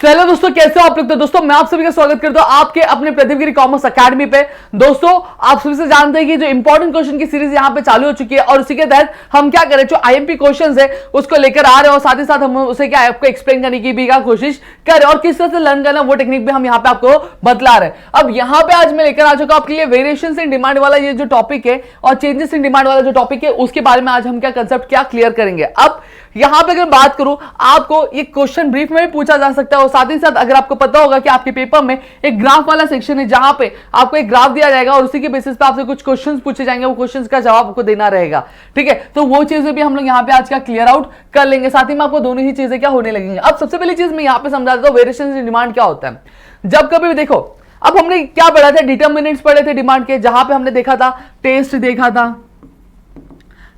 चलो दोस्तों, कैसे हो आप लोग। तो दोस्तों मैं आप सभी का स्वागत करता हूं आपके अपने प्रतिभगिरी कॉमर्स अकेडमी पे। दोस्तों आप सभी से जानते हैं कि जो इंपॉर्टेंट क्वेश्चन की सीरीज यहां पे चालू हो चुकी है और उसी के तहत हम क्या करें, जो आईएमपी क्वेश्चंस है उसको लेकर आ रहे हैं और साथ ही साथ हम उसे क्या आपको एक्सप्लेन करने की भी कोशिश कर रहे हैं और किस तरह से लर्न करना वो टेक्निक भी हम यहाँ पे आपको बतला रहे हैं। अब यहाँ पे आज मैं लेकर आ चुका आपके लिए वेरिएशंस इन डिमांड वाला ये जो टॉपिक है और चेंजेस इन डिमांड वाला जो टॉपिक है उसके बारे में आज हम क्या कंसेप्ट क्या क्लियर करेंगे। अब यहां पे अगर बात करूं, आपको ये क्वेश्चन ब्रीफ में भी पूछा जा सकता है और साथ ही साथ अगर आपको पता होगा कि आपके पेपर में एक ग्राफ वाला सेक्शन है जहां पे आपको एक ग्राफ दिया जाएगा और उसी के बेसिस पे आपसे कुछ क्वेश्चंस पूछे जाएंगे, वो क्वेश्चंस का जवाब आपको देना रहेगा। ठीक है, तो वो चीजें भी हम लोग यहाँ पे आज का क्लियर आउट कर लेंगे, साथ ही में आपको दोनों ही चीजें क्या होने लगेंगे। अब सबसे पहली चीज मैं यहाँ पे समझा देता हूं वेरिएशंस इन डिमांड क्या होता है। जब कभी भी देखो, अब हमने क्या पढ़ा था, डिटर्मिनेंट्स पढ़े थे डिमांड के, जहां पे हमने देखा था टेस्ट देखा था,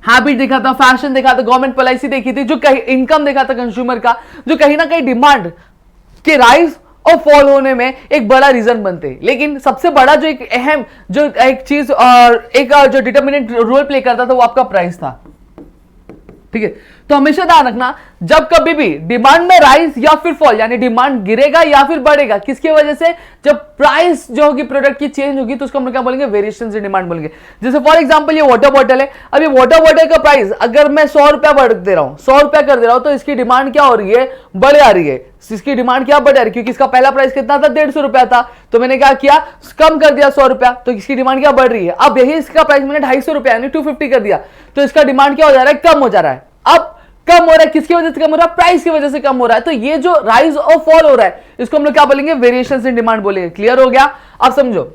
हैबिट देखा था, फैशन देखा था, गवर्नमेंट पॉलिसी देखी थी, जो कहीं इनकम देखा था कंज्यूमर का, जो कहीं ना कहीं डिमांड के राइज और फॉल होने में एक बड़ा रीजन बनते हैं। लेकिन सबसे बड़ा जो एक अहम जो एक चीज और एक जो डिटर्मिनेंट रोल प्ले करता था वो आपका प्राइस था। ठीक है, तो हमेशा ध्यान रखना, जब कभी भी डिमांड में राइज या फिर फॉल, यानी डिमांड गिरेगा या फिर बढ़ेगा, किसकी वजह से, जब प्राइस जो होगी प्रोडक्ट की चेंज होगी तो उसको हम क्या बोलेंगे, वेरिएशंस इन डिमांड बोलेंगे। जैसे फॉर एग्जांपल ये वाटर बॉटल है, अब ये वाटर बॉटल का प्राइस अगर मैं 100 रुपया बढ़ दे रहा हूं, 100 रुपया कर दे रहा हूं, तो इसकी डिमांड क्या हो रही है, बढ़ आ रही है। इसकी डिमांड क्या बढ़ आ रही है, क्योंकि इसका पहला प्राइस कितना था, 150 रुपया था, तो मैंने क्या किया, कम कर दिया 100 रुपया, तो इसकी डिमांड क्या बढ़ रही है। अब यही इसका प्राइस मैंने 250 रुपया यानी 250 कर दिया, तो इसका डिमांड क्या हो जा रहा है, कम हो जा रहा है। अब कम हो रहा है, किसकी वजह से कम हो रहा है, प्राइस की वजह से कम हो रहा है। तो ये जो राइज और फॉल हो रहा है इसको हम लोग क्या बोलेंगे, वेरिएशंस इन डिमांड बोलेंगे। क्लियर हो गया। अब समझो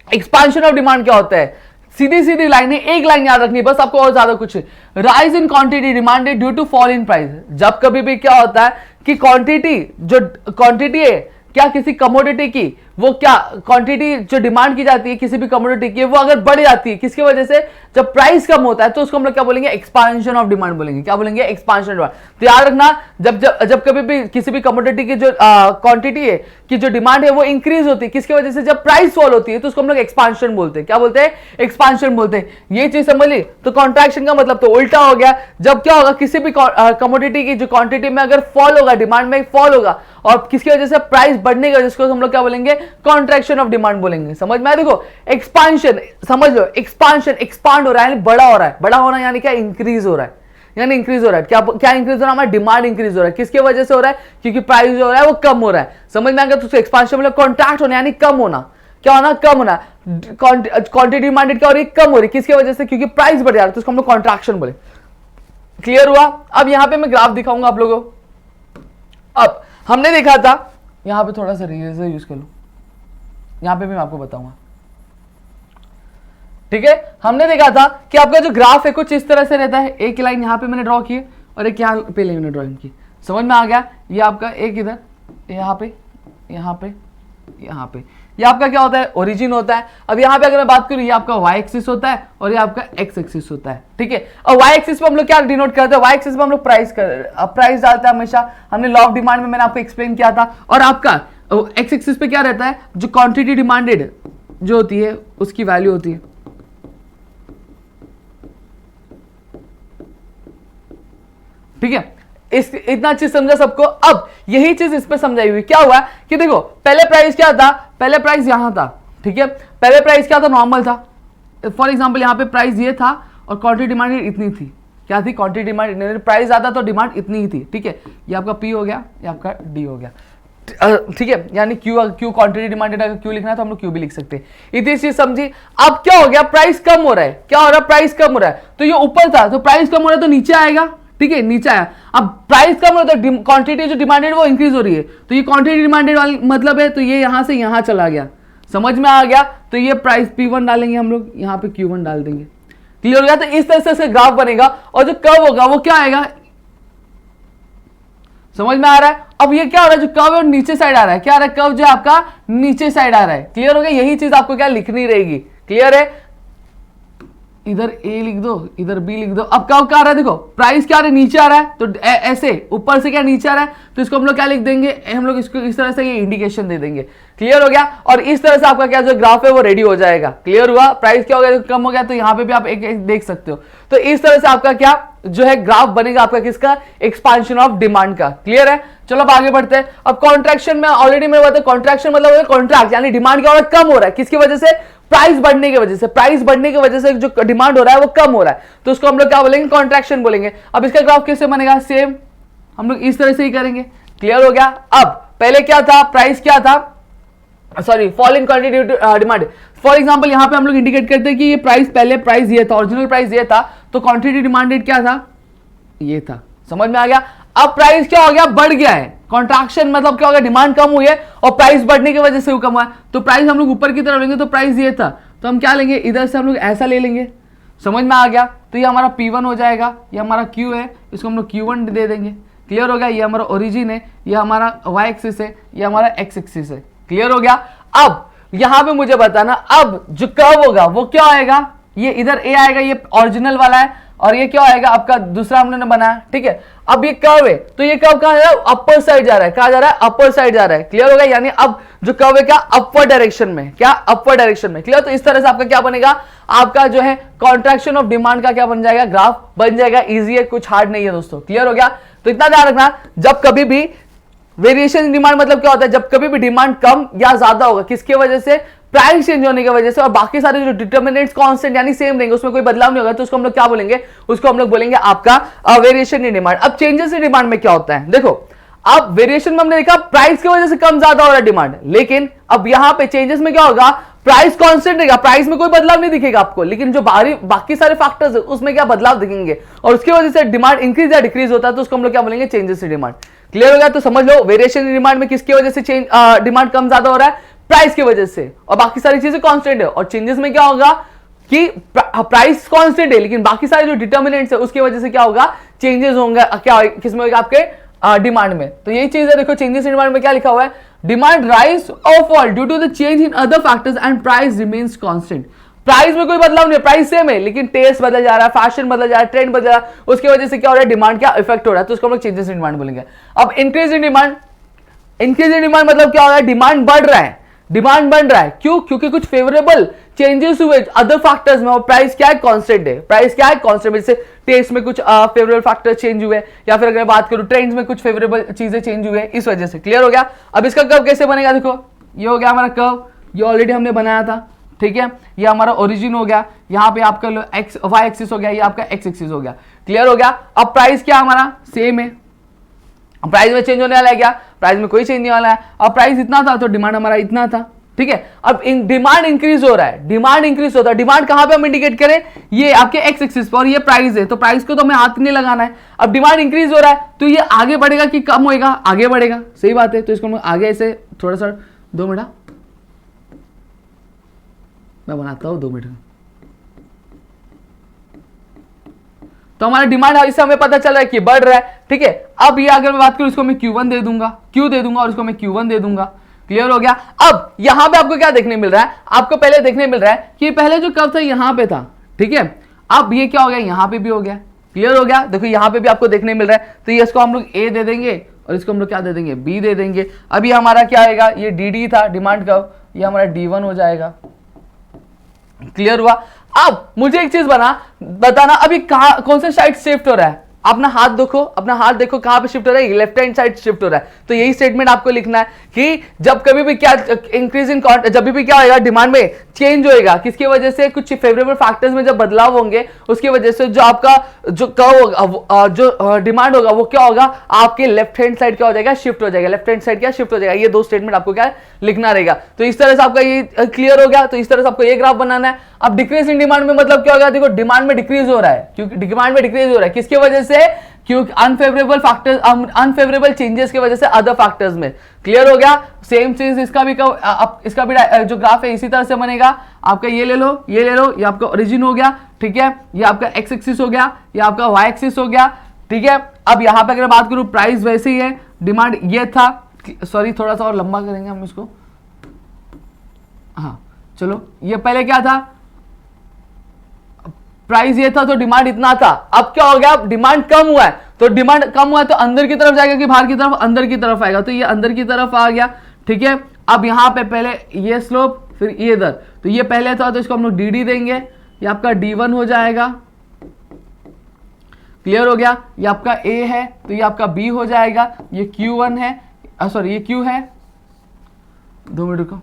एक्सपांशन ऑफ डिमांड क्या होता है, सीधी सीधी लाइन है, एक लाइन याद रखनी है बस आपको, और ज्यादा कुछ। Rise in quantity demanded due to fall in price. जब कभी भी क्या होता है कि क्वांटिटी, जो क्वांटिटी है क्या किसी कमोडिटी की, वो क्या क्वांटिटी जो डिमांड की जाती है किसी भी कमोडिटी की, वो अगर बढ़ जाती है किसकी वजह से, जब प्राइस कम होता है, तो उसको हम लोग क्या बोलेंगे, एक्सपांशन ऑफ डिमांड बोलेंगे। क्या बोलेंगे, एक्सपांशन डिमांड। तो याद रखना, जब जब जब कभी भी किसी भी कमोडिटी की जो क्वांटिटी है की जो डिमांड है वो इंक्रीज होती है किसकी वजह से, जब प्राइस फॉल होती है, तो उसको हम लोग एक्सपांशन बोलते हैं। क्या बोलते हैं, एक्सपांशन बोलते हैं। ये चीज समझ ली। तो कॉन्ट्रैक्शन का मतलब तो उल्टा हो गया। जब क्या होगा, किसी भी कमोडिटी की जो क्वांटिटी में अगर फॉल होगा, डिमांड में फॉल होगा और किसकी वजह से, प्राइस बढ़ने की वजह से, हम लोग क्या बोलेंगे, कॉन्ट्रैक्शन ऑफ डिमांड बोलेंगे। समझ में आया। देखो एक्सपांशन समझ लो, एक्सपांशन एक्सपांड हो रहा है, बड़ा हो रहा है, बड़ा होना यानी क्या, इंक्रीज हो रहा है, यानी इंक्रीज हो रहा है। क्या क्या इंक्रीज हो रहा है, हमारा डिमांड इंक्रीज हो रहा है, किसकी वजह से हो रहा है, क्योंकि प्राइस जो हो रहा है वो कम हो रहा है। समझ में आ गया। तो एक्सपांशन मतलब कॉन्ट्रैक्ट होना यानी कम होना, क्या होना, कम होना। क्वांटिटी डिमांडेड क्या हो रही है, कम हो रही है, किसकी वजह से, क्योंकि प्राइस बढ़ जा रहा है, तो उसको हम लोग कॉन्ट्रैक्शन बोले। क्लियर हुआ। अब यहां पे मैं ग्राफ दिखाऊंगा आप लोगों को। अब हमने देखा था, यहां पे थोड़ा सा इरेजर यूज कर लो, यहां पे भी मैं आपको बताऊंगा। ठीक है, हमने देखा था कि आपका जो ग्राफ है कुछ इस तरह से रहता है, एक लाइन यहां पे मैंने ड्रॉ की और एक यहां पे मैंने ड्राइंग की। समझ में आ गया। ये आपका एक इधर, यहां पे, यहां पे, यहां पे, ये आपका क्या होता है, ओरिजिन होता है। अब यहां पे अगर मैं बात करूं, ये आपका वाई एक्सिस होता है और ये आपका एक्स एक्सिस होता है। ठीक है, और वाई एक्सिस पे हम लोग क्या डिनोट करते हैं, वाई एक्सिस पे हम लोग प्राइस डालते हैं हमेशा। हमने लॉ ऑफ डिमांड में मैंने आपको एक्सप्लेन किया था। और आपका एक्स एक्सिस पे क्या रहता है, जो क्वांटिटी डिमांडेड जो होती है उसकी वैल्यू होती है। ठीक है, इस इतना चीज समझा सबको। अब यही चीज इस पे समझाई हुई। क्या हुआ कि देखो, पहले प्राइस क्या था, पहले प्राइस यहां था। ठीक है, पहले प्राइस क्या था, नॉर्मल था। फॉर एग्जांपल यहां पे प्राइस ये था और क्वांटिटी डिमांड इतनी थी। क्या थी, क्वांटिटी डिमांड, प्राइस आता तो डिमांड इतनी ही थी। ठीक है, ये आपका पी हो गया, ये आपका डी हो गया। ठीक है, यानी क्यू क्वांटिटी डिमांडेड, अगर क्यू लिखना है तो हम लोग क्यू भी लिख सकते हैं। इतनी चीज समझी। अब क्या हो गया, प्राइस कम हो रहा है, क्या हो रहा है, प्राइस कम हो रहा है। तो ये ऊपर था, तो प्राइस कम हो रहा है तो नीचे आएगा। ठीक है, नीचे आया। अब प्राइस कम हो रहा है तो क्वांटिटी जो डिमांडेड वो इंक्रीज हो रही है, तो ये क्वांटिटी डिमांडेड वाली मतलब है, तो ये यहां से यहां चला गया। समझ में आ गया। तो ये प्राइस P1 डालेंगे हम लोग, यहां पे Q1 डाल देंगे। क्लियर हो गया। तो इस तरह से ग्राफ बनेगा और जो कर्व होगा वो क्या आएगा, समझ में आ रहा है। अब ये क्या हो रहा है, जो कर्व है नीचे साइड आ रहा है, क्या आ रहा है, कर्व जो है आपका नीचे साइड आ रहा है। क्लियर हो गया। यही चीज आपको क्या लिखनी रहेगी। क्लियर है। इधर ए लिख दो, इधर बी लिख दो। अब क्या आ रहा है, देखो प्राइस क्या आ रहा है, नीचे आ रहा है, तो ऐसे ऊपर से क्या नीचे आ रहा है, तो इसको हम लोग क्या लिख देंगे, हम लोग इसको इस तरह से ये इंडिकेशन दे देंगे। क्लियर हो गया। और इस तरह से आपका क्या जो ग्राफ है वो रेडी हो जाएगा। क्लियर हुआ। प्राइस क्या हो गया, कम हो गया, तो यहाँ पे भी आप एक देख सकते हो। तो इस तरह से आपका क्या जो है ग्राफ बनेगा आपका किसका, एक्सपांशन ऑफ डिमांड का। क्लियर है, चलो अब आगे बढ़ते हैं। अब कॉन्ट्रैक्शन में ऑलरेडी मैंने बताया, कॉन्ट्रैक्शन मतलब कॉन्ट्रैक्ट यानी डिमांड क्या हो रहा है, कम हो रहा है, किसकी वजह से, प्राइस बढ़ने की वजह से। प्राइस बढ़ने की वजह से जो डिमांड हो रहा है वो कम हो रहा है, तो उसको हम लोग क्या बोलेंगे, कॉन्ट्रैक्शन बोलेंगे। अब इसका ग्राफ कैसे बनेगा, सेम हम लोग इस तरह से ही करेंगे। क्लियर हो गया। अब पहले क्या था, प्राइस क्या था, sorry fall in quantity demand. For example यहां पे हम लोग इंडिकेट करते हैं कि ये प्राइस, पहले प्राइस ये था, ओरिजिनल प्राइस ये था, तो क्वांटिटी डिमांडेड क्या था, ये था। समझ में आ गया। अब प्राइस क्या हो गया, बढ़ गया है। कॉन्ट्रैक्शन मतलब क्या हो गया, डिमांड कम हुई है और प्राइस बढ़ने की वजह से वो कम हुआ है, तो प्राइस हम लोग ऊपर की तरफ लेंगे, तो प्राइस ये था, तो हम क्या लेंगे, इधर से हम लोग ऐसा ले लेंगे। समझ में आ गया। तो ये हमारा P1 हो जाएगा, ये हमारा Q है, इसको हम लोग Q1 दे देंगे। क्लियर हो गया। ये हमारा ओरिजिन है, ये हमारा y एक्सिस है, ये हमारा x एक्सिस है। क्लियर हो गया। अब यहां पे मुझे बताना, अब जो कर्व होगा वो क्या आएगा, ये इधर a आएगा, ये ओरिजिनल वाला है, और ये क्या आएगा आपका दूसरा हमने बनाया। ठीक है, अब ये कर्व है, तो ये कर्व कहां जा रहा है, अपर साइड जा रहा है। कहां जा रहा है, अपर साइड जा रहा है। क्लियर हो गया। यानी अब जो कर्व है क्या, अपवर्ड डायरेक्शन में, क्या अपवर्ड डायरेक्शन में। क्लियर। तो इस तरह से आपका क्या बनेगा, आपका जो है कॉन्ट्रैक्शन ऑफ डिमांड का क्या बन जाएगा, ग्राफ बन जाएगा। इजी है, कुछ हार्ड नहीं है दोस्तों। क्लियर हो गया। तो इतना ध्यान रखना, जब कभी भी वेरिएशन इन डिमांड मतलब क्या होता है, जब कभी भी डिमांड कम या ज्यादा होगा, किसकी वजह से, प्राइस चेंज होने की वजह से, और बाकी सारे जो डिटर्मिनेंट्स कांस्टेंट यानी सेम रहेंगे, उसमें कोई बदलाव नहीं होगा, तो उसको हम लोग क्या बोलेंगे, उसको हम लोग बोलेंगे आपका वेरिएशन इन डिमांड। अब चेंजेस इन डिमांड में क्या होता है, देखो अब वेरिएशन में हमने देखा प्राइस की वजह से कम ज्यादा हो रहा है डिमांड, लेकिन अब यहां पे चेंजेस में क्या होगा, प्राइस कांस्टेंट रहेगा, प्राइस में कोई बदलाव नहीं दिखेगा आपको, लेकिन जो बाकी सारे फैक्टर्स है उसमें क्या बदलाव दिखेंगे, और उसकी वजह से डिमांड इंक्रीज या डिक्रीज होता है, तो उसको हम लोग क्या बोलेंगे, चेंजेस इन डिमांड। क्लियर हो गया। तो समझ लो वेरिएशन इन डिमांड में किसकी वजह से चेंज डिमांड कम ज्यादा हो रहा है, प्राइस की वजह से, और बाकी सारी चीजें कांस्टेंट है। और चेंजेस में क्या होगा कि प्राइस कांस्टेंट है, लेकिन बाकी सारे जो डिटर्मिनेंट्स है उसकी वजह से क्या होगा, चेंजेस होंगे, क्या किसमें होगा, आपके डिमांड में। तो यही चीज है, देखो चेंजेस इन डिमांड में क्या लिखा हुआ है, डिमांड राइज और fall due to the change in other factors and price remains constant. Price में कोई बदलाव नहीं है, प्राइस सेम है, लेकिन टेस्ट बदल जा रहा है, फैशन बदल जा रहा है, ट्रेंड बदल जा रहा है, उसकी वजह से क्या हो रहा है, डिमांड क्या इफेक्ट हो रहा है, तो उसको हम लोग चेंजेस इन डिमांड बोलेंगे। अब increase in demand, increase in demand मतलब क्या हो रहा है, डिमांड बढ़ रहा है, डिमांड बढ़ रहा है, क्यों, क्योंकि कुछ फेवरेबल चेंजेस हुए अदर फैक्टर्स में, और प्राइस क्या है, कांस्टेंट है, प्राइस क्या है, कांस्टेंट। जैसे टेस्ट में कुछ फेवरेबल फैक्टर चेंज हुए, या फिर अगर बात करूं ट्रेंड्स में कुछ फेवरेबल चीजें चेंज हुए, इस वजह से। क्लियर हो गया। अब इसका कर्व कैसे बनेगा, देखो ये हो गया हमारा कर्व, ये ऑलरेडी हमने बनाया था, ठीक है, ये हमारा ओरिजिन हो गया, यहाँ पे आपका एक्स वाई एक्सिस हो गया, ये आपका एक्स एक्सिस हो गया। क्लियर हो गया। अब प्राइस क्या हमारा सेम है, प्राइस में चेंज होने वाला है क्या, प्राइस में कोई चेंज नहीं वाला है। अब प्राइस इतना था तो डिमांड हमारा इतना था, ठीक है। अब डिमांड इंक्रीज हो रहा है, डिमांड इंक्रीज होता है, डिमांड कहां पे हम इंडिकेट करें, ये आपके एक्स एक्सिस पर, और ये प्राइस है, तो प्राइस को तो हमें हाथ नहीं लगाना है। अब डिमांड इंक्रीज हो रहा है, तो ये आगे बढ़ेगा कि कम होएगा, आगे बढ़ेगा, सही बात है। तो इसको हम आगे ऐसे थोड़ा सा 2 मिनट मैं बनाता हूं, 2 मिनट। तो हमारा डिमांड इससे हमें पता चल रहा है कि बढ़ रहा है, ठीक है। अब ये अगर मैं बात करूं, इसको मैं Q1 दे दूंगा, Q दे दूंगा, और इसको मैं Q1 दे दूंगा। क्लियर हो गया। अब यहां पे आपको क्या देखने मिल रहा है, आपको पहले देखने मिल रहा है कि पहले जो कर्व था यहां पे था, ठीक है। अब ये क्या हो गया, यहां पे भी हो गया। क्लियर हो गया। देखो यहां पे भी आपको देखने मिल रहा है, तो ये इसको हम लोग A दे देंगे, और इसको हम लोग क्या दे देंगे, B दे देंगे। अब ये हमारा क्या आएगा, ये DD था डिमांड कर्व, ये हमारा D1 हो जाएगा। क्लियर हुआ। अब मुझे एक चीज बताना, अभी कौन सा साइड शिफ्ट हो रहा है, अपना हाथ देखो, अपना हाथ देखो कहां पे शिफ्ट हो रहा है, लेफ्ट हैंड साइड शिफ्ट हो रहा है। तो यही स्टेटमेंट आपको लिखना है कि जब कभी भी क्या इंक्रीज इन, जब भी क्या होगा, डिमांड में चेंज होएगा, किसकी वजह से, कुछ फेवरेबल फैक्टर्स में जब बदलाव होंगे, उसकी वजह से जो आपका जो कर्व होगा, जो डिमांड होगा, वो क्या होगा, आपके लेफ्ट हैंड साइड क्या हो जाएगा, शिफ्ट हो जाएगा, लेफ्ट हैंड साइड क्या शिफ्ट हो जाएगा। ये 2 स्टेटमेंट आपको क्या लिखना रहेगा। तो इस तरह से आपका ये क्लियर हो गया। तो इस तरह से आपको ये ग्राफ बनाना है। अब डिक्रीज इन डिमांड में मतलब क्या होगा, देखो डिमांड में डिक्रीज हो रहा है, क्योंकि डिमांड में डिक्रीज हो रहा है किसकी वजह से, क्योंकि अनफेवरेबल फैक्टर्स, अनफेवरेबल चेंजेस की वजह से अदर फैक्टर्स में। क्लियर हो गया। सेम चीज इसका भी इसका भी जो ग्राफ है इसी तरह से बनेगा। आपका ये ले लो, ये ले लो, ये आपका ओरिजिन हो गया, ठीक है, ये आपका एक्स एक्सिस हो गया, ये आपका वाई एक्सिस हो गया, ठीक है। अब यहां पे अगर बात करूं, प्राइस वैसे ही है, डिमांड ये था, सॉरी थोड़ा सा और लंबा करेंगे हम इसको, हाँ चलो, ये पहले क्या था, प्राइस ये था तो डिमांड इतना था। अब क्या हो गया, डिमांड कम हुआ है, तो डिमांड कम हुआ है तो अंदर की तरफ जाएगा कि बाहर की तरफ, अंदर की तरफ आएगा, तो ये अंदर की तरफ आ गया, ठीक है। अब यहां पे पहले ये स्लोप, फिर ये इधर, तो ये पहले था तो इसको हम लोग DD देंगे, ये आपका D1 हो जाएगा, क्लियर हो गया, ये आपका ए है तो ये आपका बी हो जाएगा, ये Q1 है, सॉरी ये Q है, 2 मिनट रुको,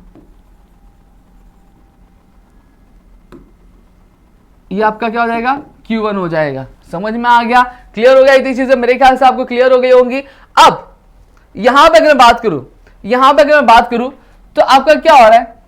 ये आपका क्या हो जाएगा, Q1 हो जाएगा। समझ में आ गया, क्लियर हो गया, इतनी चीजें मेरे ख्याल से आपको क्लियर हो गई होंगी। अब यहां पे अगर मैं बात करूं, तो आपका क्या हो रहा है,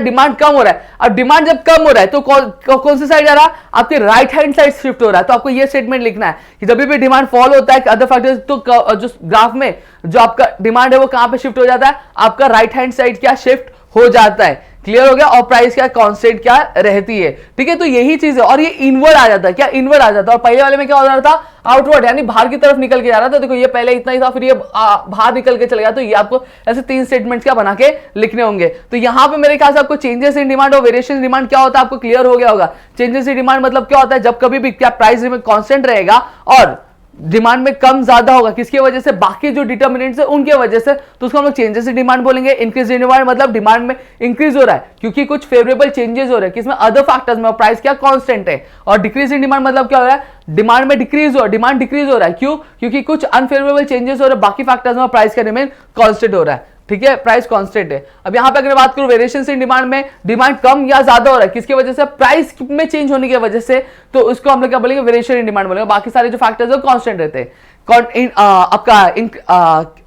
डिमांड कम हो रहा है। अब डिमांड जब कम हो रहा है तो कौन सी साइड जा रहा है, आपके राइट हैंड साइड शिफ्ट हो रहा है। तो आपको ये स्टेटमेंट लिखना है कि जब भी डिमांड फॉल होता है अदर फैक्टर्स, तो जो ग्राफ में जो आपका डिमांड है वो कहां पे शिफ्ट हो जाता है, आपका राइट हैंड साइड क्या शिफ्ट हो जाता है। क्लियर हो गया, और प्राइस क्या कांस्टेंट क्या रहती है। ठीक है, तो यही चीज है, और ये इनवर्ड आ जाता है, क्या इनवर्ड आ जाता है। और पहले वाले में क्या हो रहा था, आउटवर्ड, यानी बाहर की तरफ निकल के जा रहा था। देखो ये पहले इतना ही था, फिर ये बाहर निकल के चला गया। तो ये आपको ऐसे 3 स्टेटमेंट्स क्या बना के लिखने होंगे। तो यहां पे मेरे ख्याल से आपको चेंजेस इन डिमांड और वेरिएशन डिमांड क्या होता है आपको क्लियर हो गया होगा। चेंजेस इन डिमांड मतलब क्या होता है, जब कभी भी क्या प्राइस में कांस्टेंट रहेगा और डिमांड में कम ज्यादा होगा, किसकी वजह से, बाकी जो डिटर्मिनेंट्स है उनके वजह से, तो उसको हम लोग चेंजेस इन डिमांड बोलेंगे। इंक्रीज इन डिमांड मतलब डिमांड में इंक्रीज हो रहा है क्योंकि कुछ फेवरेबल चेंजेस हो रहे हैं, किसमें, अदर फैक्टर्स में, प्राइस क्या कांस्टेंट है। और डिक्रीज इन डिमांड मतलब क्या हो रहा है, डिमांड में डिक्रीज हो, डिमांड डिक्रीज हो रहा है, क्यों, क्योंकि कुछ अनफेवरेबल चेंजेस हो रहे हैं, बाकी फैक्टर्स में प्राइस का रिमेन कांस्टेंट हो रहा है। ठीक है, प्राइस कांस्टेंट है। अब यहां पे अगर बात करूं वेरिएशन इन डिमांड में, डिमांड कम या ज्यादा हो रहा है, किसकी वजह से, प्राइस में चेंज होने की वजह से, तो उसको हम लोग क्या बोलेंगे, वेरिएशन इन डिमांड बोलेंगे। बाकी सारे जो फैक्टर्स है कांस्टेंट रहते हैं। आपका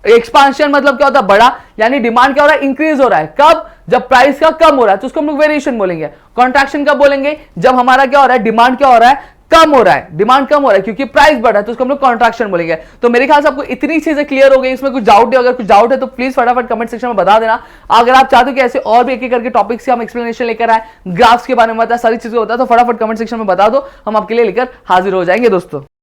एक्सपांशन मतलब क्या होता है, बड़ा, यानी डिमांड क्या हो रहा है, इंक्रीज हो रहा है, कब, जब प्राइस का कम हो रहा है, तो उसको हम लोग वेरिएशन बोलेंगे। कॉन्ट्रैक्शन कब बोलेंगे, जब हमारा क्या हो रहा है, डिमांड क्या हो रहा है, कम हो रहा है, डिमांड कम हो रहा है क्योंकि प्राइस बढ़ा है, तो उसको हम लोग कॉन्ट्रैक्शन बोलेंगे। तो मेरे ख्याल से आपको इतनी चीजें क्लियर हो गई, इसमें कुछ डाउट है, अगर कुछ डाउट है तो प्लीज फटाफट कमेंट सेक्शन में बता देना। अगर आप चाहते हो कि ऐसे और भी एक एक करके टॉपिक्स के हम एक्सप्लेनेशन लेकर आए, ग्राफ्स के बारे में बताया, सारी चीजें होता है, तो फटाफट कमेंट सेक्शन में बता दो, हम आपके लिए लेकर हाजिर हो जाएंगे दोस्तों।